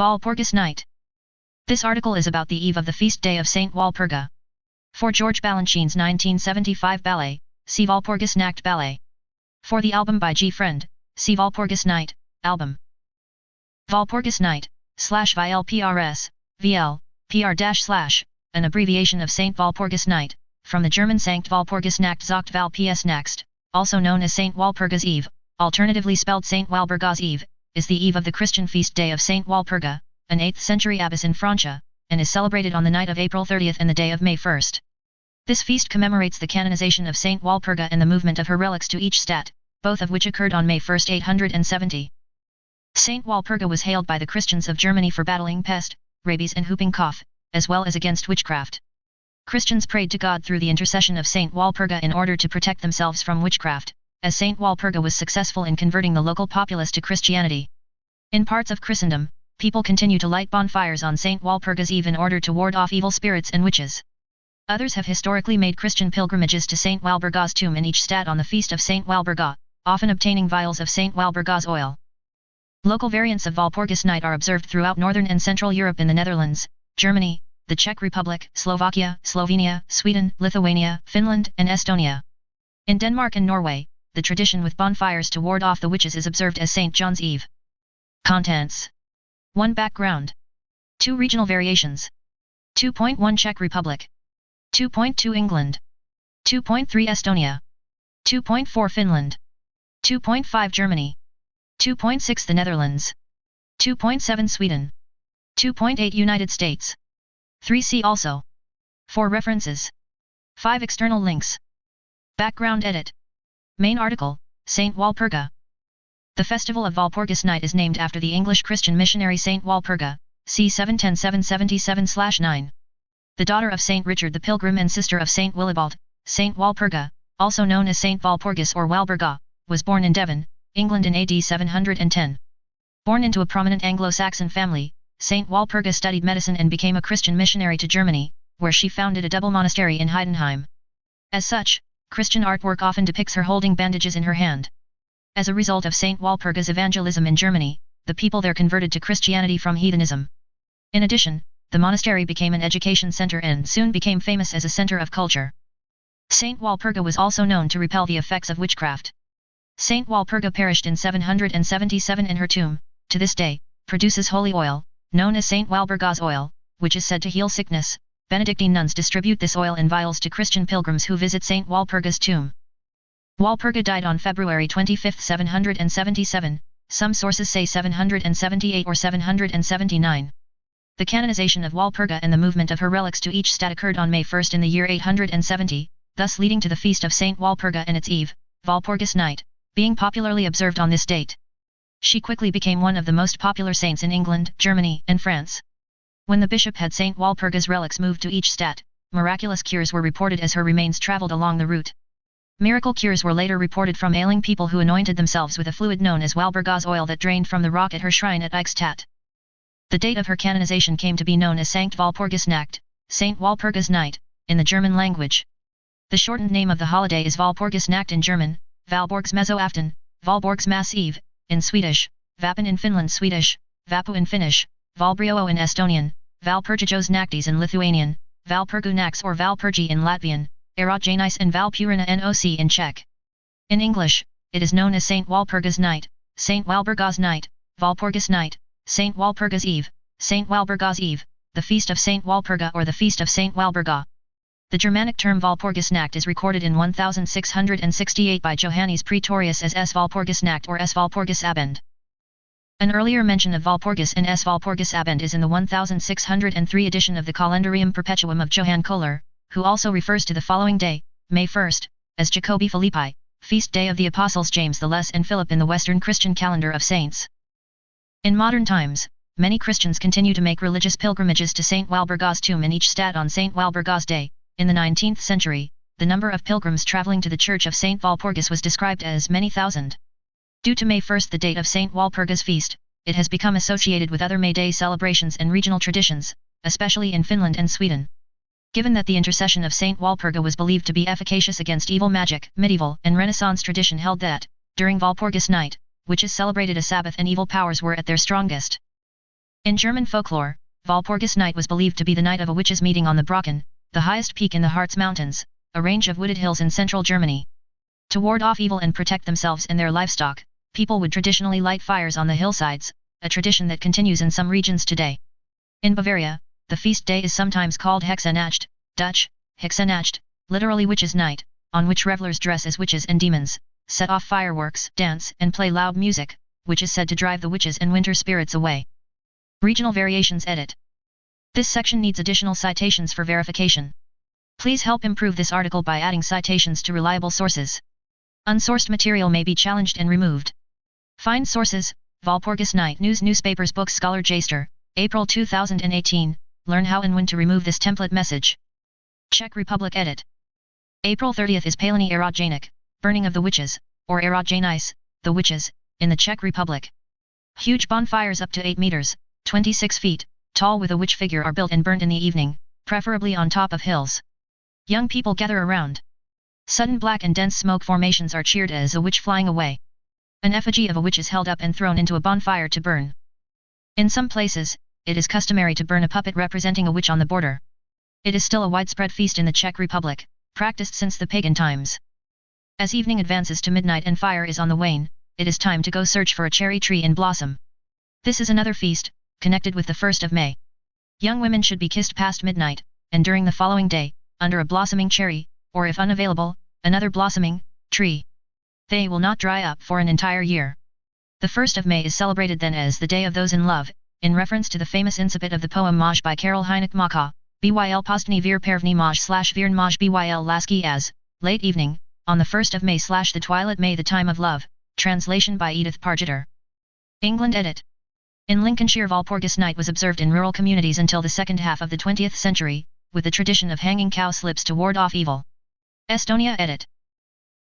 Walpurgis Night. This article is about the eve of the feast day of Saint Walpurga. For George Balanchine's 1975 ballet, see Walpurgis Nacht Ballet. For the album by G. Friend, see Walpurgis Night, album. Walpurgis Night, /VLPRS, VL, PR-/, an abbreviation of Saint Walpurgis Night, from the German Sankt Walpurgis Nacht Zocht Val PS Nacht, also known as Saint Walpurga's Eve, alternatively spelled Saint Walburga's Eve, is the eve of the Christian feast day of Saint Walpurga, an 8th century abbess in Francia, and is celebrated on the night of April 30th and the day of May 1st. This feast commemorates the canonization of Saint Walpurga and the movement of her relics to each stat, both of which occurred on May 1, 870. Saint Walpurga was hailed by the Christians of Germany for battling pest, rabies and whooping cough, as well as against witchcraft. Christians prayed to God through the intercession of Saint Walpurga in order to protect themselves from witchcraft, as Saint Walpurga was successful in converting the local populace to Christianity. In parts of Christendom, people continue to light bonfires on Saint Walpurga's Eve in order to ward off evil spirits and witches. Others have historically made Christian pilgrimages to Saint Walburga's tomb in each stat on the feast of Saint Walburga, often obtaining vials of Saint Walburga's oil. Local variants of Walpurgis Night are observed throughout northern and central Europe in the Netherlands, Germany, the Czech Republic, Slovakia, Slovenia, Sweden, Lithuania, Finland, and Estonia. In Denmark and Norway, the tradition with bonfires to ward off the witches is observed as St. John's Eve. Contents: 1. Background. 2. Regional variations. 2.1 Czech Republic. 2.2 England. 2.3 Estonia. 2.4 Finland. 2.5 Germany. 2.6 the Netherlands. 2.7 Sweden. 2.8 United States. 3. See also. 4 References. 5 External links. Background edit. Main article, Saint Walpurga. The festival of Walpurgis Night is named after the English Christian missionary Saint Walpurga, c. 710-777/9. The daughter of Saint Richard the Pilgrim and sister of Saint Willibald, Saint Walpurga, also known as Saint Walpurgis or Walburga, was born in Devon, England in AD 710. Born into a prominent Anglo-Saxon family, Saint Walpurga studied medicine and became a Christian missionary to Germany, where she founded a double monastery in Heidenheim. As such, Christian artwork often depicts her holding bandages in her hand. As a result of Saint Walpurga's evangelism in Germany, the people there converted to Christianity from heathenism. In addition, the monastery became an education center and soon became famous as a center of culture. Saint Walpurga was also known to repel the effects of witchcraft. Saint Walpurga perished in 777 and her tomb, to this day, produces holy oil, known as Saint Walburga's oil, which is said to heal sickness. Benedictine nuns distribute this oil in vials to Christian pilgrims who visit Saint Walpurga's tomb. Walpurga died on February 25, 777, some sources say 778 or 779. The canonization of Walpurga and the movement of her relics to each stat occurred on May 1 in the year 870, thus leading to the feast of Saint Walpurga and its eve, Walpurgis Night, being popularly observed on this date. She quickly became one of the most popular saints in England, Germany, and France. When the bishop had Saint Walpurga's relics moved to each stat, miraculous cures were reported as her remains traveled along the route. Miracle cures were later reported from ailing people who anointed themselves with a fluid known as Walburga's oil that drained from the rock at her shrine at Eichstätt. The date of her canonization came to be known as Sankt Walpurgis Nacht, Saint Walpurga's Night, in the German language. The shortened name of the holiday is Walpurgis Nacht in German, Valborgsmässoafton, Valborgsmäss Eve, in Swedish, Vapen in Finland Swedish, Vapu in Finnish, Valbrioo in Estonian, Valpurgijos Naktis in Lithuanian, Valpurgu Nax or Valpurgi in Latvian, Erotjanis and Valpurina Noc in Czech. In English, it is known as Saint Walpurga's Night, Saint Walburga's Night, Walpurgis Night, Saint Walpurga's Eve, Saint Walburga's Eve, the Feast of Saint Walpurga or the Feast of Saint Walburga. The Germanic term Walpurgis Nacht is recorded in 1668 by Johannes Praetorius as S. Walpurgis Nacht or S. Walpurgis Abend. An earlier mention of Walpurgis and S. Walpurgis Abend is in the 1603 edition of the Calendarium Perpetuum of Johann Kohler, who also refers to the following day, May 1, as Jacobi Philippi, feast day of the apostles James the Less and Philip in the Western Christian calendar of saints. In modern times, many Christians continue to make religious pilgrimages to Saint Walburga's tomb in each stat on Saint Walburga's Day. In the 19th century, the number of pilgrims traveling to the church of Saint Walpurgis was described as many thousand. Due to May 1, the date of Saint Walpurga's feast, it has become associated with other May Day celebrations and regional traditions, especially in Finland and Sweden. Given that the intercession of Saint Walpurga was believed to be efficacious against evil magic, medieval and Renaissance tradition held that, during Walpurgis Night, witches celebrated a Sabbath and evil powers were at their strongest. In German folklore, Walpurgis night was believed to be the night of a witches' meeting on the Brocken, the highest peak in the Harz Mountains, a range of wooded hills in central Germany. To ward off evil and protect themselves and their livestock, people would traditionally light fires on the hillsides, a tradition that continues in some regions today. In Bavaria, the feast day is sometimes called Hexenacht, Dutch, Hexenacht, literally witches' night, on which revelers dress as witches and demons, set off fireworks, dance and play loud music, which is said to drive the witches and winter spirits away. Regional variations edit. This section needs additional citations for verification. Please help improve this article by adding citations to reliable sources. Unsourced material may be challenged and removed. Find sources: Walpurgis Night News Newspapers Books Scholar Jaster, April 2018, learn how and when to remove this template message. Czech Republic edit. April 30th is Palení Erogenik, burning of the witches, or Erogenis, the witches, in the Czech Republic. Huge bonfires up to 8 meters, 26 feet, tall with a witch figure are built and burnt in the evening, preferably on top of hills. Young people gather around. Sudden black and dense smoke formations are cheered as a witch flying away. An effigy of a witch is held up and thrown into a bonfire to burn. In some places, it is customary to burn a puppet representing a witch on the border. It is still a widespread feast in the Czech Republic, practiced since the pagan times. As evening advances to midnight and fire is on the wane, it is time to go search for a cherry tree in blossom. This is another feast, connected with the 1st of May. Young women should be kissed past midnight, and during the following day, under a blossoming cherry, or if unavailable, another blossoming tree. They will not dry up for an entire year. The 1st of May is celebrated then as the Day of Those in Love, in reference to the famous incipit of the poem Maj by Karel Hynek Maka, Byl Postny Vir Pervny Maj /Virn Maj Byl Lasky as, late evening, on the 1st of May /the twilight May the time of love, translation by Edith Pargeter. England edit. In Lincolnshire Walpurgis night was observed in rural communities until the second half of the 20th century, with the tradition of hanging cow slips to ward off evil. Estonia edit.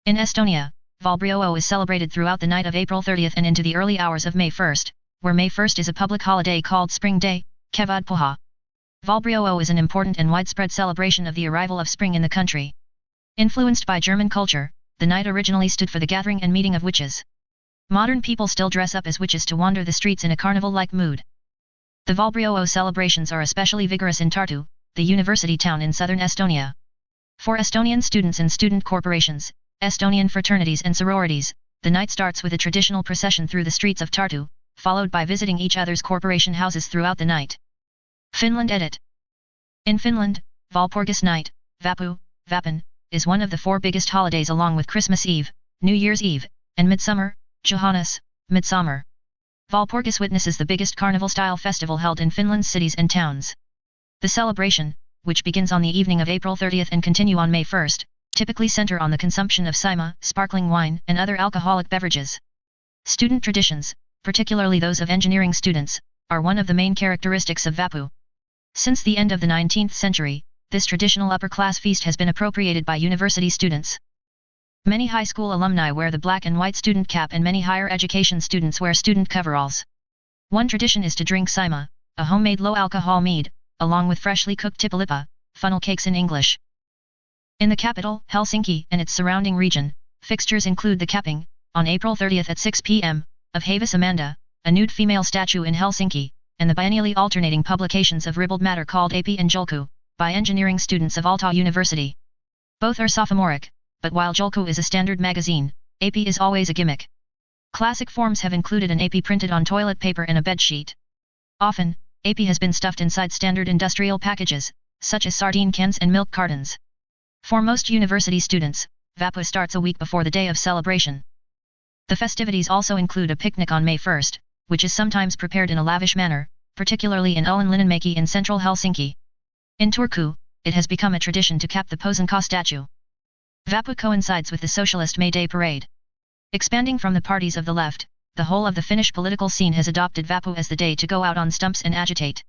In Estonia, Valbriovo is celebrated throughout the night of April 30th and into the early hours of May 1st, where May 1st is a public holiday called Spring Day, Kevad Poha. Valbriovo is an important and widespread celebration of the arrival of spring in the country. Influenced by German culture, the night originally stood for the gathering and meeting of witches. Modern people still dress up as witches to wander the streets in a carnival-like mood. The Valbriovo celebrations are especially vigorous in Tartu, the university town in southern Estonia. For Estonian students and student corporations, Estonian fraternities and sororities, the night starts with a traditional procession through the streets of Tartu, followed by visiting each other's corporation houses throughout the night. Finland edit. In Finland, Walpurgis night, Vappu, Vapun, is one of the 4 biggest holidays along with Christmas Eve, New Year's Eve, and Midsummer, Johannes, Midsummer. Walpurgis witnesses the biggest carnival-style festival held in Finland's cities and towns. The celebration, which begins on the evening of April 30th and continue on May 1st, typically center on the consumption of saima, sparkling wine, and other alcoholic beverages. Student traditions, particularly those of engineering students, are one of the main characteristics of Vappu. Since the end of the 19th century, this traditional upper-class feast has been appropriated by university students. Many high school alumni wear the black and white student cap and many higher education students wear student coveralls. One tradition is to drink saima, a homemade low-alcohol mead, along with freshly cooked tipalippa, funnel cakes in English. In the capital, Helsinki, and its surrounding region, fixtures include the capping, on April 30th at 6 p.m., of Havis Amanda, a nude female statue in Helsinki, and the biennially alternating publications of ribald matter called AP and Jolku, by engineering students of Aalto University. Both are sophomoric, but while Jolku is a standard magazine, AP is always a gimmick. Classic forms have included an AP printed on toilet paper and a bedsheet. Often, AP has been stuffed inside standard industrial packages, such as sardine cans and milk cartons. For most university students, Vappu starts a week before the day of celebration. The festivities also include a picnic on May 1st, which is sometimes prepared in a lavish manner, particularly in Ullin Linnanmäki in central Helsinki. In Turku, it has become a tradition to cap the Posenka statue. Vappu coincides with the Socialist May Day parade. Expanding from the parties of the left, the whole of the Finnish political scene has adopted Vappu as the day to go out on stumps and agitate.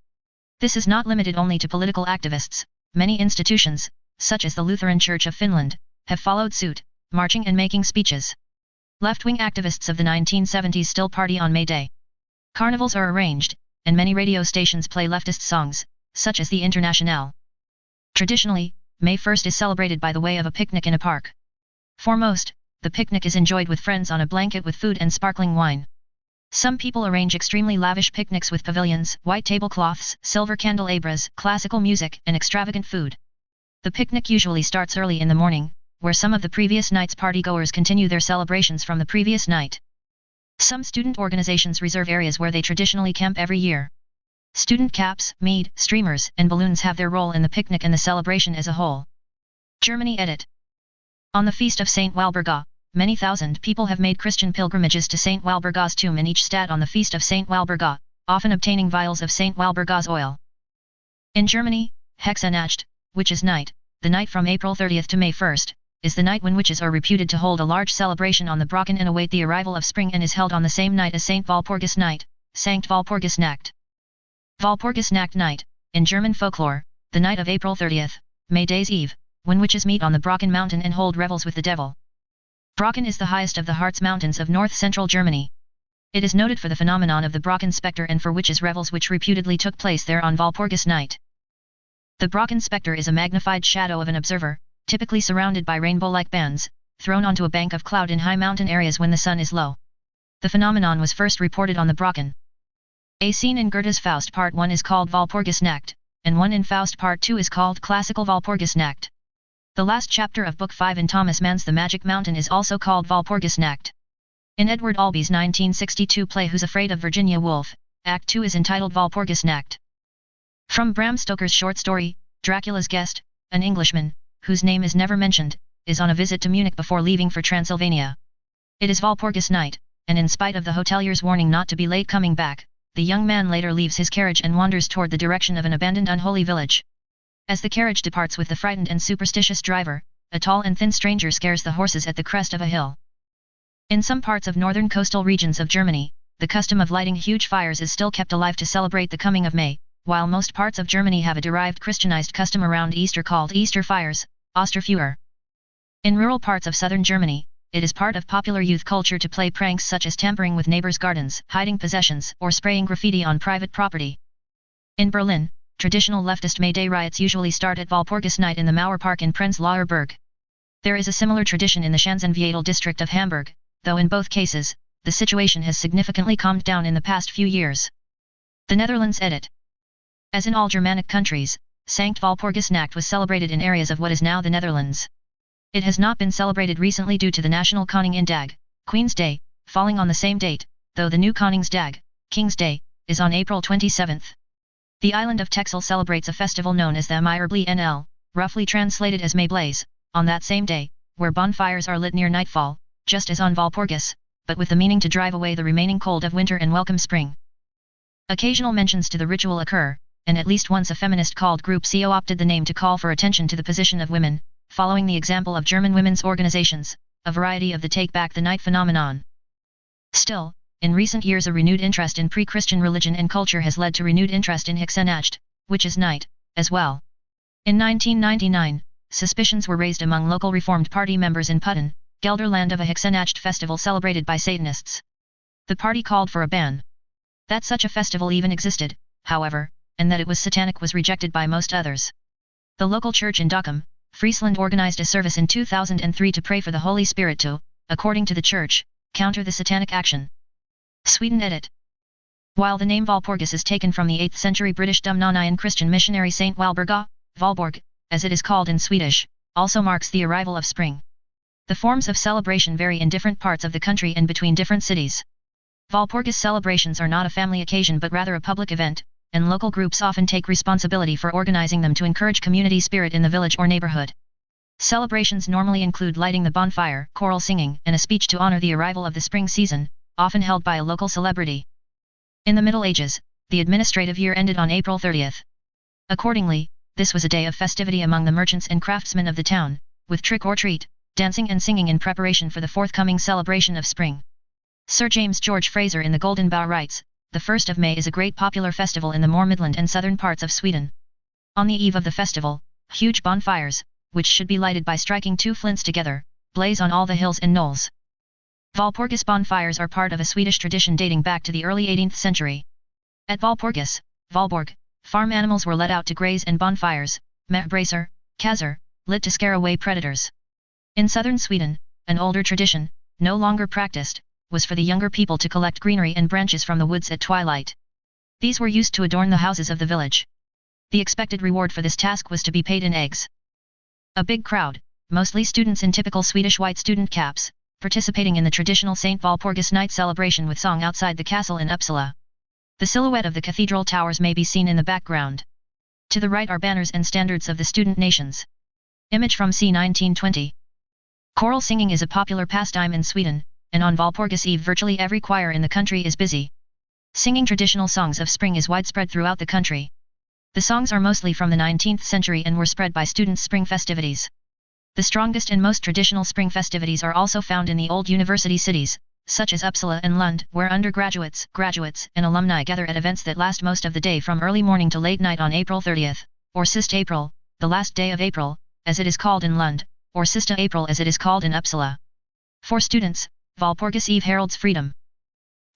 This is not limited only to political activists. Many institutions, such as the Lutheran Church of Finland, have followed suit, marching and making speeches. Left-wing activists of the 1970s still party on May Day. Carnivals are arranged, and many radio stations play leftist songs, such as the Internationale. Traditionally, May 1st is celebrated by the way of a picnic in a park. For most, the picnic is enjoyed with friends on a blanket with food and sparkling wine. Some people arrange extremely lavish picnics with pavilions, white tablecloths, silver candelabras, classical music, and extravagant food. The picnic usually starts early in the morning, where some of the previous night's partygoers continue their celebrations from the previous night. Some student organizations reserve areas where they traditionally camp every year. Student caps, mead, streamers, and balloons have their role in the picnic and the celebration as a whole. Germany edit. On the feast of Saint Walpurgis, many thousand people have made Christian pilgrimages to Saint Walpurgis' tomb in each stat on the feast of Saint Walpurgis, often obtaining vials of Saint Walpurgis oil. In Germany, Hexenacht, witches' night, the night from April 30th to May 1st, is the night when witches are reputed to hold a large celebration on the Brocken and await the arrival of spring, and is held on the same night as Saint Walpurgis night, Sankt Walpurgisnacht. Walpurgisnacht night, in German folklore, the night of April 30th, May Day's Eve, when witches meet on the Brocken mountain and hold revels with the devil. Brocken is the highest of the Harz mountains of north-central Germany. It is noted for the phenomenon of the Brocken spectre and for witches' revels which reputedly took place there on Walpurgis night. The Brocken spectre is a magnified shadow of an observer, typically surrounded by rainbow-like bands, thrown onto a bank of cloud in high mountain areas when the sun is low. The phenomenon was first reported on the Brocken. A scene in Goethe's Faust Part 1 is called Walpurgisnacht, and one in Faust Part 2 is called Classical Walpurgisnacht. The last chapter of Book 5 in Thomas Mann's The Magic Mountain is also called Walpurgisnacht. In Edward Albee's 1962 play Who's Afraid of Virginia Woolf, Act 2 is entitled Walpurgisnacht. From Bram Stoker's short story, Dracula's Guest, an Englishman, whose name is never mentioned, is on a visit to Munich before leaving for Transylvania. It is Walpurgis night, and in spite of the hotelier's warning not to be late coming back, the young man later leaves his carriage and wanders toward the direction of an abandoned unholy village. As the carriage departs with the frightened and superstitious driver, a tall and thin stranger scares the horses at the crest of a hill. In some parts of northern coastal regions of Germany, the custom of lighting huge fires is still kept alive to celebrate the coming of May, while most parts of Germany have a derived Christianized custom around Easter called Easter fires, Osterfeuer. In rural parts of southern Germany, it is part of popular youth culture to play pranks such as tampering with neighbors' gardens, hiding possessions, or spraying graffiti on private property. In Berlin, traditional leftist May Day riots usually start at Walpurgis night in the Mauerpark in Prenzlauer Berg. There is a similar tradition in the Schanzenviertel district of Hamburg, though in both cases, the situation has significantly calmed down in the past few years. The Netherlands edit. As in all Germanic countries, Sankt Walpurgisnacht was celebrated in areas of what is now the Netherlands. It has not been celebrated recently due to the National Koninginnedag, Queen's Day, falling on the same date, though the new Koningsdag, King's Day, is on April 27th. The island of Texel celebrates a festival known as the Meierblie NL, roughly translated as May Blaze, on that same day, where bonfires are lit near nightfall, just as on Walpurgis, but with the meaning to drive away the remaining cold of winter and welcome spring. Occasional mentions to the ritual occur, and at least once a feminist called Group CO opted the name to call for attention to the position of women, following the example of German women's organizations, a variety of the Take Back the Night phenomenon. Still, in recent years a renewed interest in pre-Christian religion and culture has led to renewed interest in Hexenacht, witches' night, as well. In 1999, suspicions were raised among local Reformed Party members in Putten, Gelderland of a Hexenacht festival celebrated by Satanists. The party called for a ban. That such a festival even existed, however, and that it was satanic was rejected by most others. The local church in Dokkum, Friesland organized a service in 2003 to pray for the Holy Spirit to, according to the church, counter the satanic action. Sweden edit. While the name Walpurgis is taken from the 8th century British Dumnonian Christian missionary Saint Walburga, Valborg, as it is called in Swedish, also marks the arrival of spring. The forms of celebration vary in different parts of the country and between different cities. Walpurgis celebrations are not a family occasion but rather a public event, and local groups often take responsibility for organizing them to encourage community spirit in the village or neighborhood. Celebrations normally include lighting the bonfire, choral singing, and a speech to honor the arrival of the spring season, often held by a local celebrity. In the Middle Ages, the administrative year ended on April 30th. Accordingly, this was a day of festivity among the merchants and craftsmen of the town, with trick-or-treat, dancing and singing in preparation for the forthcoming celebration of spring. Sir James George Fraser in The Golden Bough writes, "The 1st of May is a great popular festival in the more midland and southern parts of Sweden. On the eve of the festival, huge bonfires, which should be lighted by striking two flints together, blaze on all the hills and knolls." Walpurgis bonfires are part of a Swedish tradition dating back to the early 18th century. At Walpurgis, Valborg, farm animals were let out to graze and bonfires, Mähbracer, Kazar, lit to scare away predators. In southern Sweden, an older tradition, no longer practiced, was for the younger people to collect greenery and branches from the woods at twilight. These were used to adorn the houses of the village. The expected reward for this task was to be paid in eggs. A big crowd, mostly students in typical Swedish white student caps, participating in the traditional St. Walpurgis night celebration with song outside the castle in Uppsala. The silhouette of the cathedral towers may be seen in the background. To the right are banners and standards of the student nations. Image from c. 1920. Choral singing is a popular pastime in Sweden, and on Walpurgis Eve virtually every choir in the country is busy. Singing traditional songs of spring is widespread throughout the country. The songs are mostly from the 19th century and were spread by students' spring festivities. The strongest and most traditional spring festivities are also found in the old university cities, such as Uppsala and Lund, where undergraduates, graduates, and alumni gather at events that last most of the day from early morning to late night on April 30th, or Sista April, the last day of April, as it is called in Lund, or Sista April as it is called in Uppsala. For students, Walpurgis Eve heralds freedom.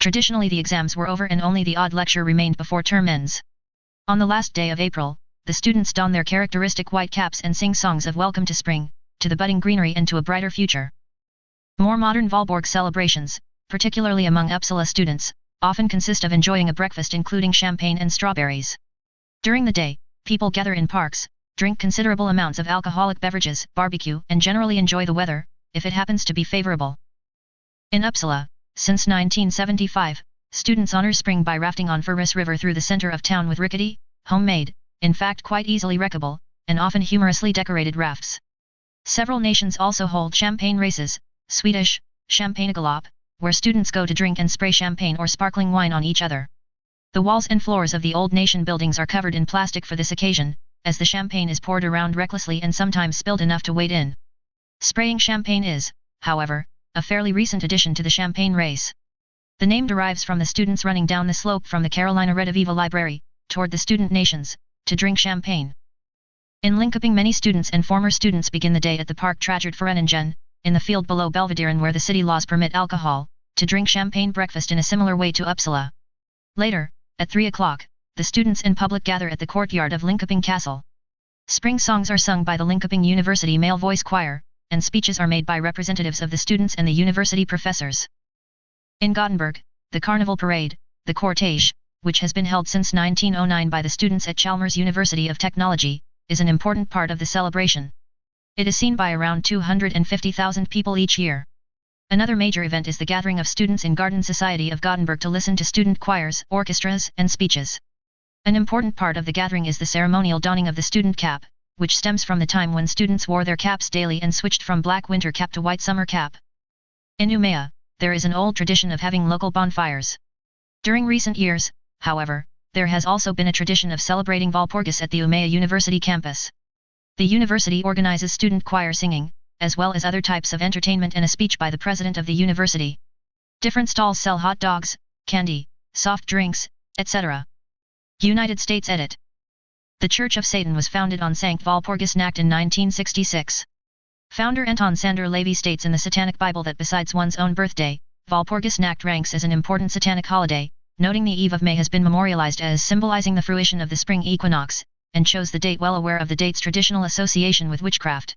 Traditionally the exams were over and only the odd lecture remained before term ends. On the last day of April, the students don their characteristic white caps and sing songs of welcome to spring, to the budding greenery and to a brighter future. More modern Valborg celebrations, particularly among Uppsala students, often consist of enjoying a breakfast including champagne and strawberries. During the day, people gather in parks, drink considerable amounts of alcoholic beverages, barbecue, and generally enjoy the weather, if it happens to be favorable. In Uppsala, since 1975, students honor spring by rafting on Furris River through the center of town with rickety, homemade, in fact quite easily wreckable, and often humorously decorated rafts. Several nations also hold champagne races, Swedish, champagnegalopp, where students go to drink and spray champagne or sparkling wine on each other. The walls and floors of the old nation buildings are covered in plastic for this occasion, as the champagne is poured around recklessly and sometimes spilled enough to wade in. Spraying champagne is, however, a fairly recent addition to the champagne race. The name derives from the students running down the slope from the Carolina Rediviva Library, toward the student nations, to drink champagne. In Linköping many students and former students begin the day at the Park Trädgårdsföreningen, in the field below Belvedere where the city laws permit alcohol, to drink champagne breakfast in a similar way to Uppsala. Later, at 3 o'clock, the students in public gather at the courtyard of Linköping Castle. Spring songs are sung by the Linköping University male voice choir, and speeches are made by representatives of the students and the university professors. In Gothenburg, the Carnival Parade, the cortege, which has been held since 1909 by the students at Chalmers University of Technology, is an important part of the celebration. It is seen by around 250,000 people each year. Another major event is the gathering of students in Garden Society of Gothenburg to listen to student choirs, orchestras, and speeches. An important part of the gathering is the ceremonial donning of the student cap, which stems from the time when students wore their caps daily and switched from black winter cap to white summer cap. In Umeå, there is an old tradition of having local bonfires. During recent years, however, there has also been a tradition of celebrating Walpurgis at the Umeå University campus. The university organizes student choir singing, as well as other types of entertainment and a speech by the president of the university. Different stalls sell hot dogs, candy, soft drinks, etc. United States edit. The Church of Satan was founded on St. Walpurgis Nacht in 1966. Founder Anton Sander Levy states in the Satanic Bible that besides one's own birthday, Walpurgis Nacht ranks as an important satanic holiday, noting the Eve of May has been memorialized as symbolizing the fruition of the spring equinox, and chose the date well aware of the date's traditional association with witchcraft.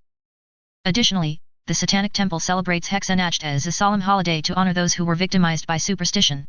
Additionally, the Satanic Temple celebrates Hexanacht as a solemn holiday to honor those who were victimized by superstition.